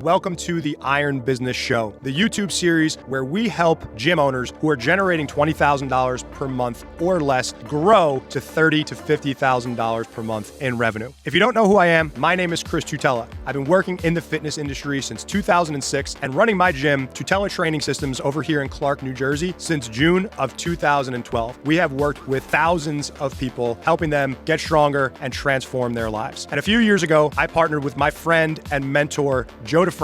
Welcome to the Iron Business Show, the YouTube series where we help gym owners who are generating $20,000 per month or less grow to $30,000 to $50,000 per month in revenue. If you don't know who I am, my name is Chris Tutela. I've been working in the fitness industry since 2006 and running my gym, Tutela Training Systems, over here in Clark, New Jersey, since June of 2012. We have worked with thousands of people, helping them get stronger and transform their lives. And a few years ago, I partnered with my friend and mentor, Joe DeFranco,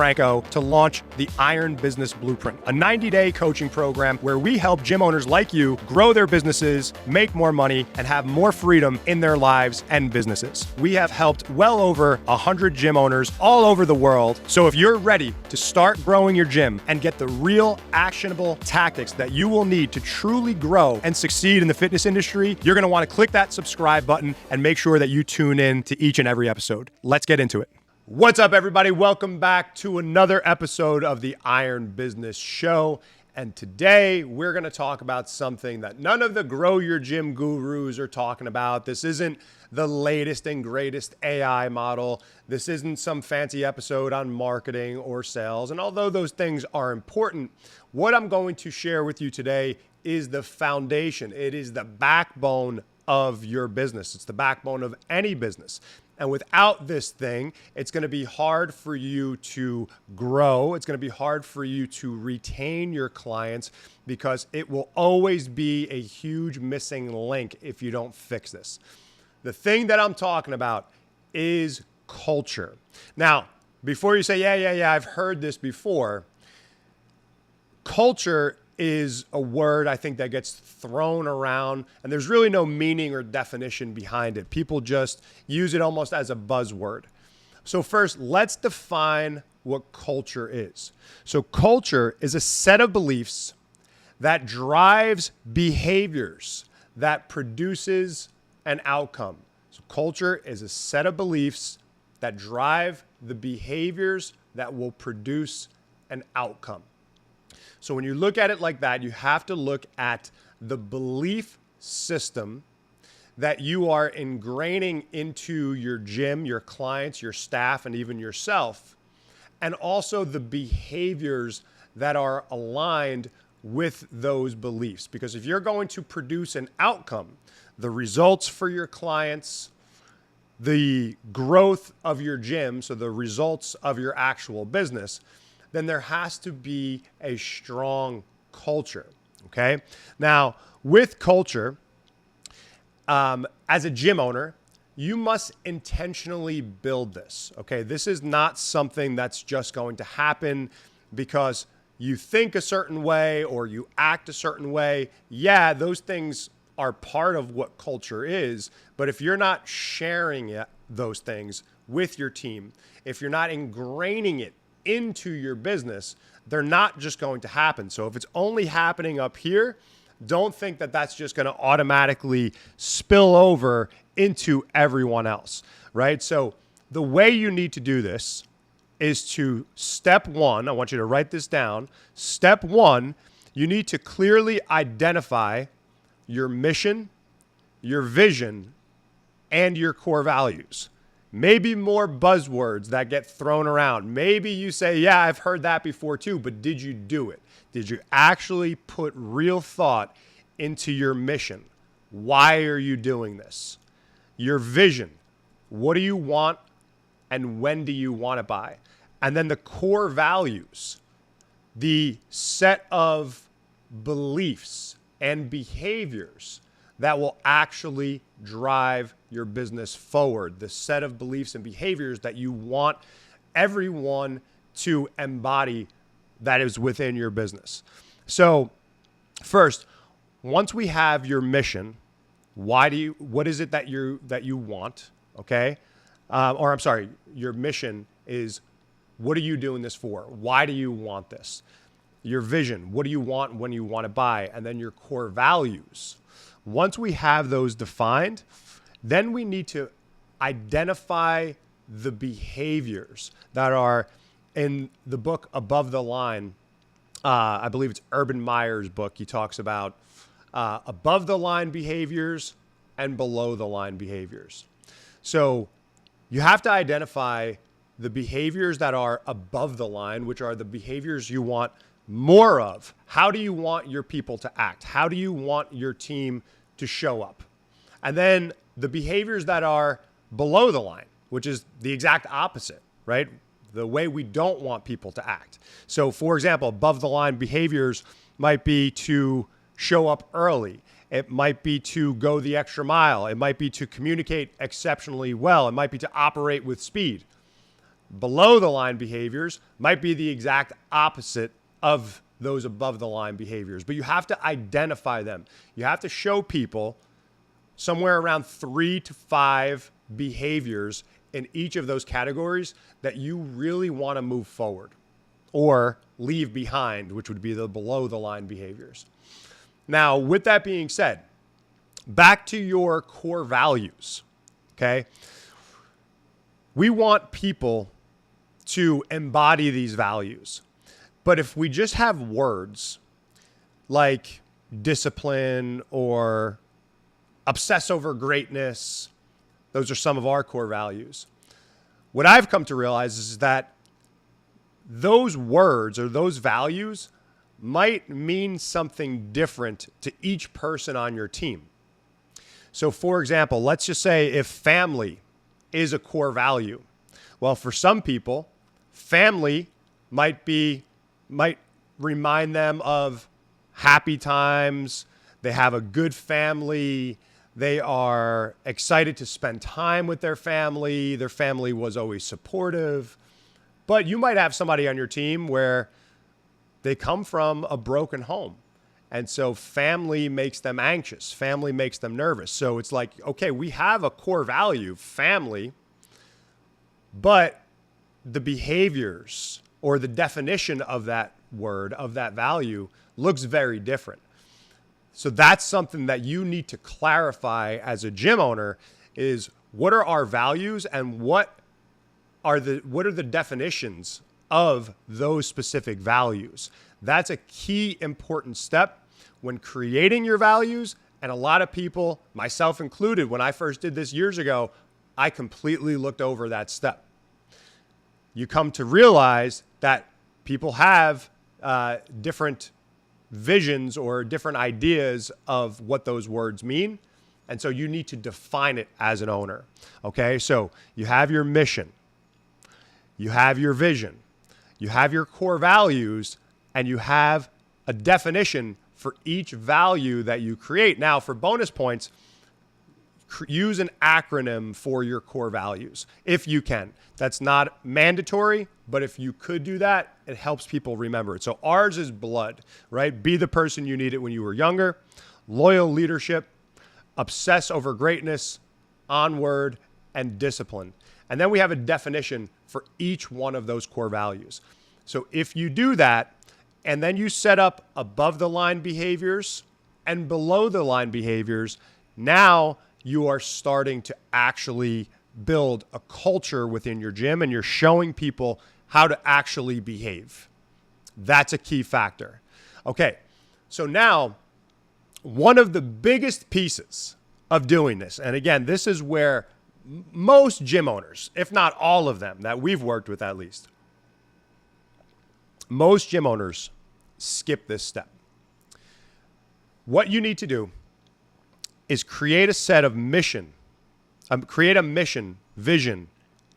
to launch the Iron Business Blueprint, a 90-day coaching program where we help gym owners like you grow their businesses, make more money, and have more freedom in their lives and businesses. We have helped well over 100 gym owners all over the world. So if you're ready to start growing your gym and get the real actionable tactics that you will need to truly grow and succeed in the fitness industry, you're going to want to click that subscribe button and make sure that you tune in to each and every episode. Let's get into it. What's up, everybody? Welcome back to another episode of the Iron Business Show. And today we're going to talk about something that none of the grow your gym gurus are talking about. This isn't the latest and greatest AI model. This isn't some fancy episode on marketing or sales. And although those things are important, what I'm going to share with you today is the foundation. It is the backbone of your business. It's the backbone of any business. And without this thing, it's going to be hard for you to grow. It's going to be hard for you to retain your clients because it will always be a huge missing link if you don't fix this. The thing that I'm talking about is culture. Now, before you say, yeah, I've heard this before, culture is a word I think that gets thrown around, and there's really no meaning or definition behind it. People just use it almost as a buzzword. So first, let's define what culture is. So culture is a set of beliefs that drives behaviors that produces an outcome. So culture is a set of beliefs that drive the behaviors that will produce an outcome. So when you look at it like that, you have to look at the belief system that you are ingraining into your gym, your clients, your staff, and even yourself, and also the behaviors that are aligned with those beliefs. Because if you're going to produce an outcome, the results for your clients, the growth of your gym, so the results of your actual business, then there has to be a strong culture, okay? Now, with culture, as a gym owner, you must intentionally build this, okay? This is not something that's just going to happen because you think a certain way or you act a certain way. Yeah, those things are part of what culture is, but if you're not sharing those things with your team, if you're not ingraining it into your business, they're not just going to happen. So if it's only happening up here, don't think that that's just going to automatically spill over into everyone else, right? So the way you need to do this is to step one, I want you to write this down. Step one, you need to clearly identify your mission, your vision, and your core values. Maybe more buzzwords that get thrown around. Maybe you say, yeah, I've heard that before too, but did you do it? Did you actually put real thought into your mission? Why are you doing this? Your vision. What do you want and when do you want it by? And then the core values, the set of beliefs and behaviors that will actually drive your business forward, the set of beliefs and behaviors that you want everyone to embody that is within your business. So first, once we have your mission, what is it that you want, okay? Your mission is, what are you doing this for? Why do you want this? Your vision, what do you want when you want to buy? And then your core values. Once we have those defined, then we need to identify the behaviors that are in the book Above the Line. I believe it's Urban Meyer's book. He talks about above the line behaviors and below the line behaviors. So you have to identify the behaviors that are above the line, which are the behaviors you want more of. How do you want your people to act? How do you want your team to show up? And then the behaviors that are below the line, which is the exact opposite, right? The way we don't want people to act. So for example, above the line behaviors might be to show up early. It might be to go the extra mile. It might be to communicate exceptionally well. It might be to operate with speed. Below the line behaviors might be the exact opposite of those above the line behaviors, but you have to identify them. You have to show people somewhere around 3 to 5 behaviors in each of those categories that you really want to move forward or leave behind, which would be the below the line behaviors. Now, with that being said, back to your core values, okay? We want people to embody these values. But if we just have words like discipline or obsess over greatness, those are some of our core values. What I've come to realize is that those words or those values might mean something different to each person on your team. So for example, let's just say if family is a core value. Well, for some people, family might remind them of happy times. They have a good family. They are excited to spend time with their family. Their family was always supportive. But you might have somebody on your team where they come from a broken home. And so family makes them anxious. Family makes them nervous. So it's like, okay, we have a core value, family, but the behaviors or the definition of that word, of that value, looks very different. So that's something that you need to clarify as a gym owner is what are our values and what are the definitions of those specific values. That's a key important step when creating your values. And a lot of people, myself included, when I first did this years ago, I completely looked over that step. You come to realize that people have different visions or different ideas of what those words mean. And so you need to define it as an owner. Okay, so you have your mission, you have your vision, you have your core values, and you have a definition for each value that you create. Now, for bonus points, use an acronym for your core values if you can. That's not mandatory, but if you could do that, it helps people remember it. So ours is blood, right? Be the person you needed when you were younger, loyal leadership, obsess over greatness, onward, and discipline. And then we have a definition for each one of those core values. So if you do that, and then you set up above the line behaviors and below the line behaviors, now you are starting to actually build a culture within your gym and you're showing people how to actually behave. That's a key factor. Okay, so now one of the biggest pieces of doing this, and again, this is where most gym owners, if not all of them that we've worked with at least, most gym owners skip this step. What you need to do is create a set of mission, vision,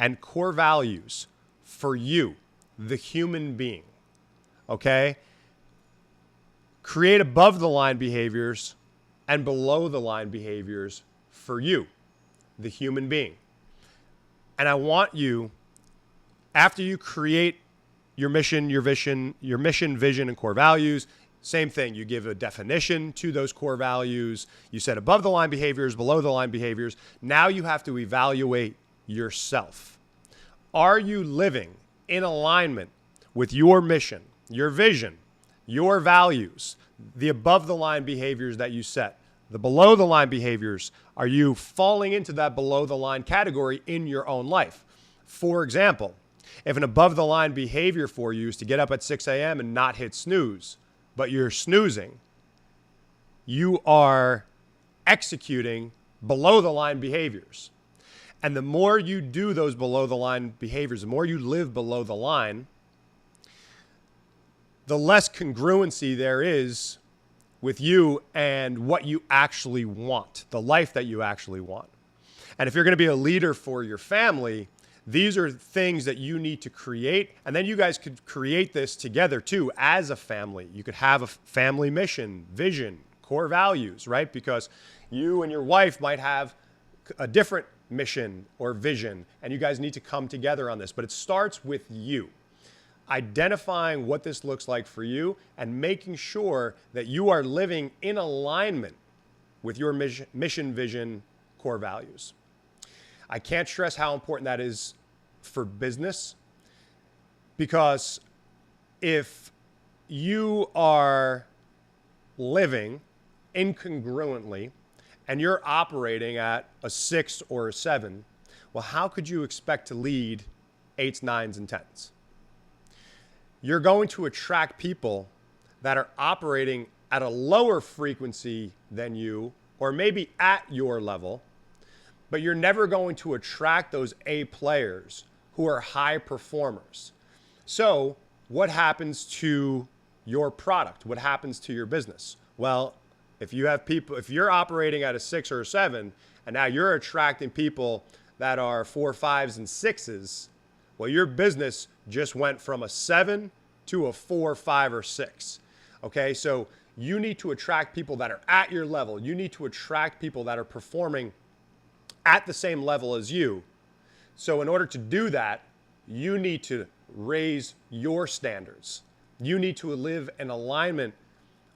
and core values for you, the human being, okay? Create above the line behaviors and below the line behaviors for you, the human being. And I want you, after you create your mission, vision, and core values, same thing. You give a definition to those core values. You set above the line behaviors, below the line behaviors. Now you have to evaluate yourself. Are you living in alignment with your mission, your vision, your values, the above the line behaviors that you set? The below the line behaviors, are you falling into that below the line category in your own life? For example, if an above the line behavior for you is to get up at 6 a.m. and not hit snooze, but you're snoozing, you are executing below the line behaviors. And the more you do those below the line behaviors, the more you live below the line, the less congruency there is with you and what you actually want, the life that you actually want. And if you're going to be a leader for your family, these are things that you need to create. And then you guys could create this together too as a family. You could have a family mission, vision, core values, right? Because you and your wife might have a different mission or vision, and you guys need to come together on this. But it starts with you identifying what this looks like for you and making sure that you are living in alignment with your mission, vision, core values. I can't stress how important that is for business, because if you are living incongruently and you're operating at a 6 or a 7, well, how could you expect to lead 8s, 9s, and 10s? You're going to attract people that are operating at a lower frequency than you, or maybe at your level, but you're never going to attract those A players who are high performers. So what happens to your product? What happens to your business? Well, if you're operating at a 6 or a 7, and now you're attracting people that are 4, 5s, and 6s, well, your business just went from a 7 to a 4, 5, or 6. Okay, so you need to attract people that are at your level. You need to attract people that are performing at the same level as you. So in order to do that, you need to raise your standards. You need to live in alignment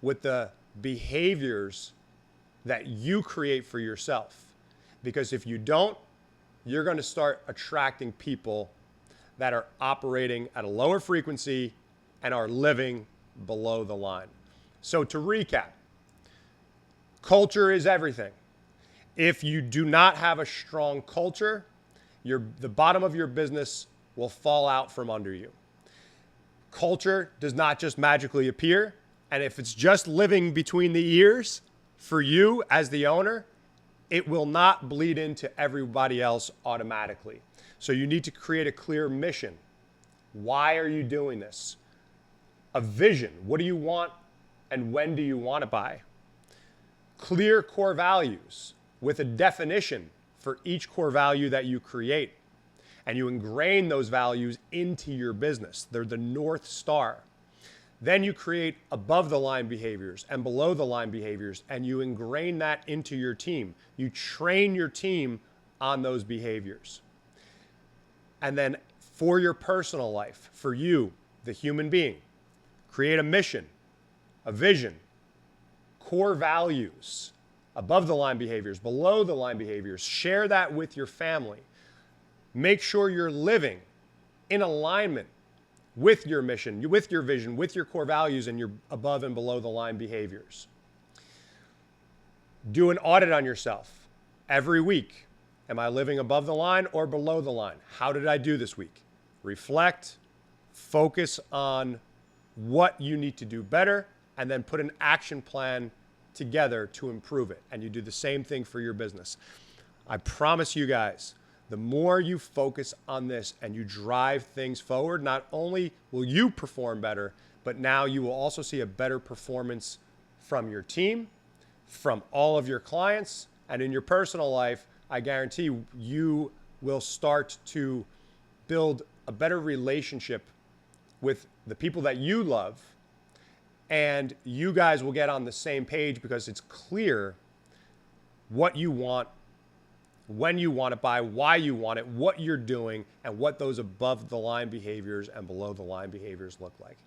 with the behaviors that you create for yourself. Because if you don't, you're going to start attracting people that are operating at a lower frequency and are living below the line. So to recap, culture is everything. If you do not have a strong culture, the bottom of your business will fall out from under you. Culture does not just magically appear. And if it's just living between the ears for you as the owner, it will not bleed into everybody else automatically. So you need to create a clear mission. Why are you doing this? A vision. What do you want and when do you want it by? Clear core values with a definition for each core value that you create. And you ingrain those values into your business. They're the North Star. Then you create above the line behaviors and below the line behaviors, and you ingrain that into your team. You train your team on those behaviors. And then for your personal life, for you, the human being, create a mission, a vision, core values, above the line behaviors, below the line behaviors. Share that with your family. Make sure you're living in alignment with your mission, with your vision, with your core values, and your above and below the line behaviors. Do an audit on yourself every week. Am I living above the line or below the line? How did I do this week? Reflect, focus on what you need to do better, and then put an action plan together to improve it. And you do the same thing for your business. I promise you guys, the more you focus on this and you drive things forward, not only will you perform better, but now you will also see a better performance from your team, from all of your clients, and in your personal life. I guarantee you will start to build a better relationship with the people that you love, and you guys will get on the same page because it's clear what you want, when you want it by, why you want it, what you're doing, and what those above the line behaviors and below the line behaviors look like.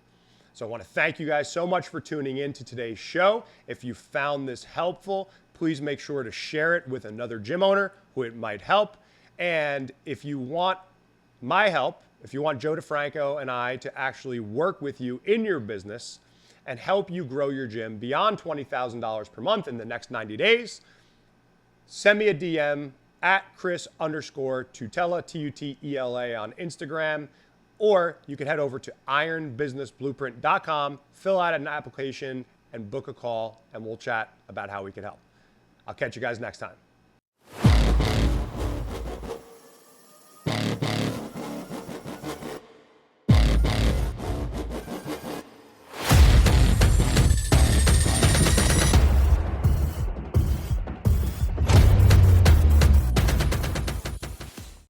So I want to thank you guys so much for tuning in to today's show. If you found this helpful, please make sure to share it with another gym owner who it might help. And if you want my help, if you want Joe DeFranco and I to actually work with you in your business and help you grow your gym beyond $20,000 per month in the next 90 days, send me a DM at Chris_Tutela, Tutela on Instagram, or you can head over to ironbusinessblueprint.com, fill out an application, and book a call, and we'll chat about how we can help. I'll catch you guys next time.